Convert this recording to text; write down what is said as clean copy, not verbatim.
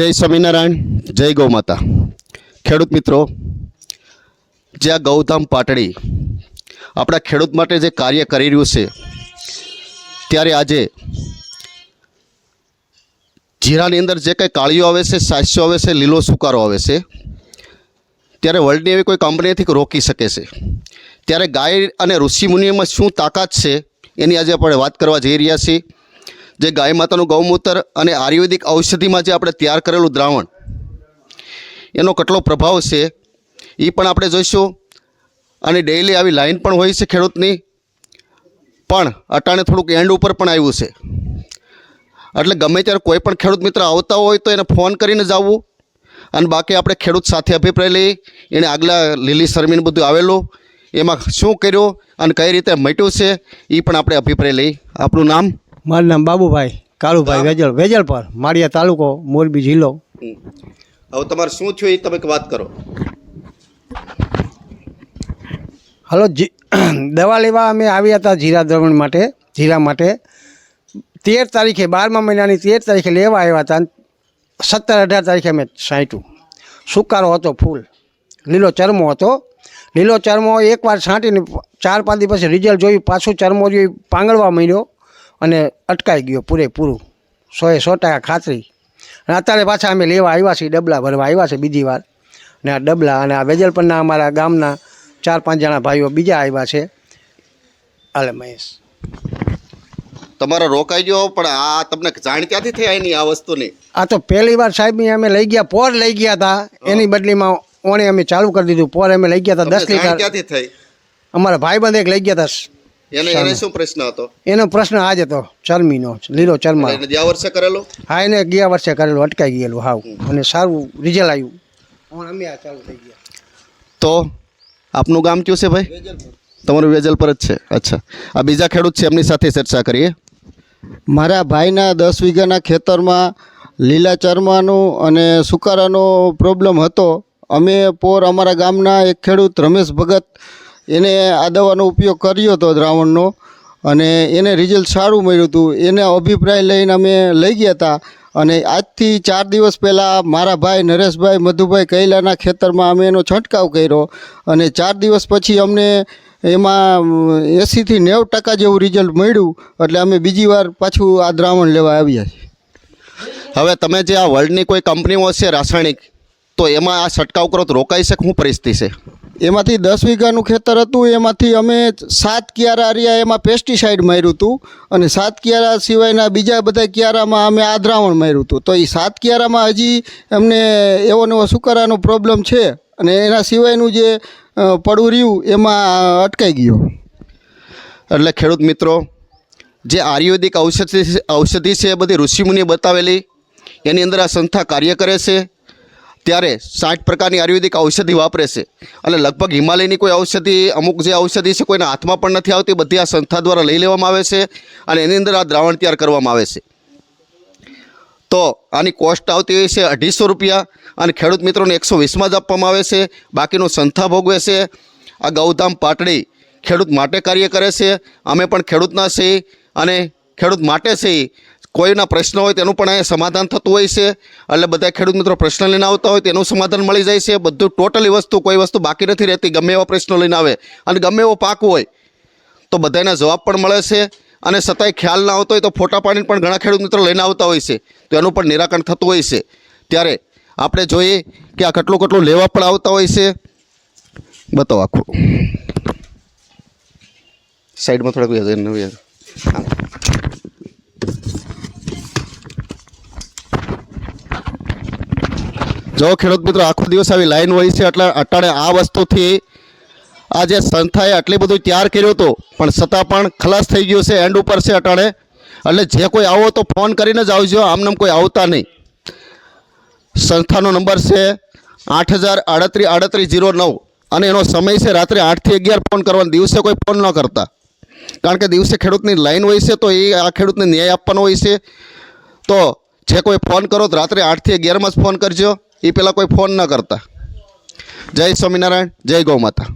જય સ્વામિનારાયણ, જય ગૌ માતા। ખેડૂત મિત્રો, જે આ ગૌધામ પાટડી આપણા ખેડૂત માટે જે કાર્ય કરી રહ્યું છે, ત્યારે આજે જીરાની અંદર જે કંઈ કાળીઓ આવે છે, સાસ્યો આવે છે, લીલો સુકારો આવે છે, ત્યારે વર્લ્ડની એવી કોઈ કંપની નથી રોકી શકે છે। ત્યારે ગાય અને ઋષિમુનિઓમાં શું તાકાત છે એની આજે આપણે વાત કરવા જઈ રહ્યા છીએ। જે ગાય માતાનું ગૌમૂત્ર અને આયુર્વેદિક ઔષધિમાં જે આપણે તૈયાર કરેલું દ્રાવણ, એનો કેટલો પ્રભાવ છે એ પણ આપણે જોઈશું। અને ડેઈલી આવી લાઈન પણ હોય છે ખેડૂતની, પણ અટાણે થોડુંક એન્ડ ઉપર પણ આવ્યું છે, એટલે ગમે ત્યારે કોઈ પણ ખેડૂત મિત્ર આવતા હોય તો એને ફોન કરીને જ આવવું। અને બાકી આપણે ખેડૂત સાથે અભિપ્રાય લઈ, એણે આગલા લીલી શરમીને બધું આવેલું, એમાં શું કર્યું અને કઈ રીતે મટ્યું છે એ પણ આપણે અભિપ્રાય લઈ। આપણું નામ? મારું નામ બાબુભાઈ કાળુભાઈ વેજલપર, માળિયા તાલુકો, મોરબી જિલ્લો। હવે તમારે શું થયું એ તમે વાત કરો। હલો, દવા લેવા અમે આવ્યા હતા જીરા દ્રવણ માટે, જીરા માટે 13 તારીખે 12મા મહિનાની 13 તારીખે લેવા આવ્યા હતા। 17-18 તારીખે અમે છાંટ્યું। સુકારો હતો, ફૂલ લીલો ચરમો હતો। લીલો ચરમો એકવાર છાંટીને 4-5 દિવસ પછી રિઝલ્ટ જોયું, પાછું ચરમો જોયું, પાંગળવા માંડ્યો અને અટકાઈ ગયો પૂરેપૂરું, 100% ખાતરી। અને અત્યારે પાછા અમે લેવા આવ્યા છીએ, ડબલા ભરવા આવ્યા છે બીજી વાર। ને આ ડબલા અને આ વેજલપરના અમારા ગામના 4-5 જણા ભાઈઓ બીજા આવ્યા છે। હાલે મહેશ, તમારો રોકાઈ ગયો, પણ આ તમને જાણ ક્યાંથી થઈ એની આ વસ્તુની? આ તો પહેલી વાર સાહેબની અમે લઈ ગયા, પોર લઈ ગયા હતા, એની બદલીમાં ઓણે અમે ચાલુ કરી દીધું। પોર અમે લઈ ગયા હતા 10 લીટર। ક્યાંથી થઈ? અમારા ભાઈબંધ એક લઈ ગયા હતા। એને શું પ્રશ્ન હતો? એનો પ્રશ્ન આજ હતો, ચરમીનો, લીલો ચરમા। એને ગયા વર્ષે કરેલો? હા, એને ગયા વર્ષે કરેલું, અટકાઈ ગયેલું હાવ, અને સારું રિઝલ્ટ આવ્યું। અમે આ ચાલુ થઈ ગયા। તો આપનું ગામ કયું છે ભાઈ? તમારું વેજલપર જ છે? અચ્છા, આ બીજા ખેડૂત છે, એમની સાથે ચર્ચા કરીએ। મારા ભાઈના 10 વીઘાના ખેતરમાં લીલા ચરમાનું અને સુકારાનો પ્રોબ્લેમ હતો। અમે પોર અમારા ગામના એક ખેડૂત રમેશ ભગત, એને આ દવાનો ઉપયોગ કર્યો હતો દ્રાવણનો, અને એને રિઝલ્ટ સારું મળ્યું હતું। એને અભિપ્રાય લઈને અમે લઈ ગયા હતા। અને આજથી 4 દિવસ પહેલાં મારા ભાઈ નરેશભાઈ મધુભાઈ કૈલાના ખેતરમાં અમે એનો છંટકાવ કર્યો, અને 4 દિવસ પછી અમને એમાં 80થી 90% જેવું રિઝલ્ટ મળ્યું। એટલે અમે બીજી વાર પાછું આ દ્રાવણ લેવા આવ્યા છીએ। હવે તમે જે આ વર્લ્ડની કોઈ કંપનીઓ છે રાસાયણિક, તો એમાં આ છંટકાવ કરો તો રોકાઈ શકે? શું પરિસ્થિતિ છે? એમાંથી 10 વીઘાનું ખેતર હતું, એમાંથી અમે 7 ક્યારા રહ્યા, એમાં પેસ્ટિસાઇડ માર્યું હતું, અને 7 ક્યારા સિવાયના બીજા બધા ક્યારામાં અમે આ દ્રાવણ માર્યું હતું। તો એ 7 ક્યારામાં હજી અમને એવો નવો સુકારાનો પ્રોબ્લેમ છે, અને એના સિવાયનું જે પડું રહ્યું એમાં અટકાઈ ગયો। એટલે ખેડૂત મિત્રો, જે આયુર્વેદિક ઔષધિ છે એ બધી ઋષિમુનિએ બતાવેલી, એની અંદર આ સંસ્થા કાર્ય કરે છે। ત્યારે 60 પ્રકારની આયુર્વેદિક ઔષધિ વાપરે છે, અને લગભગ હિમાલયની કોઈ ઔષધિ, અમુક જે ઔષધિ છે કોઈના હાથમાં પણ નથી આવતી, બધી આ સંસ્થા દ્વારા લઈ લેવામાં આવે છે, અને એની અંદર આ દ્રાવણ તૈયાર કરવામાં આવે છે। તો આની કોસ્ટ આવતી હોય છે 250 રૂપિયા, અને ખેડૂત મિત્રોને 120માં જ આપવામાં આવે છે, બાકીનું સંસ્થા ભોગવે છે। આ ગૌધામ પાટડી ખેડૂત માટે કાર્ય કરે છે। અમે પણ ખેડૂતના છીએ અને ખેડૂત માટે છીએ। કોઈના પ્રશ્ન હોય તેનું પણ અહીંયા સમાધાન થતું હોય છે, એટલે બધા ખેડૂત મિત્રો પ્રશ્ન લઈને આવતા હોય તેનું સમાધાન મળી જાય છે। બધું ટોટલી વસ્તુ, કોઈ વસ્તુ બાકી નથી રહેતી। ગમે એવા પ્રશ્નો લઈને આવે અને ગમે એવો પાક હોય તો બધાના જવાબ પણ મળે છે, અને છતાંય ખ્યાલ ના આવતો હોય તો ફોટા પાડીને પણ ઘણા ખેડૂત મિત્રો લઈને આવતા હોય છે, તો એનું પણ નિરાકરણ થતું હોય છે। ત્યારે આપણે જોઈએ કે આ કેટલું લેવા પણ આવતા હોય છે। બતાવો આખું સાઈડમાં થોડાક જો ખેડૂત મિત્રો, આખો દિવસ આવી લાઈન હોય છે, એટલે અટાણે આ વસ્તુથી આ જે સંસ્થાએ આટલી બધું તૈયાર કર્યું હતું, પણ છતાં પણ ખલાસ થઈ ગયું છે, એન્ડ ઉપર છે અટાણે। એટલે જે કોઈ આવો તો ફોન કરીને જ આવજો, આમનામ કોઈ આવતા નહીં। સંસ્થાનો નંબર છે 80383809, અને એનો સમય છે રાત્રે 8 થી 11 ફોન કરવાનો, દિવસે કોઈ ફોન ન કરતા, કારણ કે દિવસે ખેડૂતની લાઈન હોય છે, તો એ આ ખેડૂતને ન્યાય આપવાનો હોય છે। તો જે કોઈ ફોન કરો તો રાત્રે 8 થી 11માં જ ફોન કરજો, એ પહેલાં કોઈ ફોન ન કરતા। જય સ્વામિનારાયણ, જય ગૌ માતા।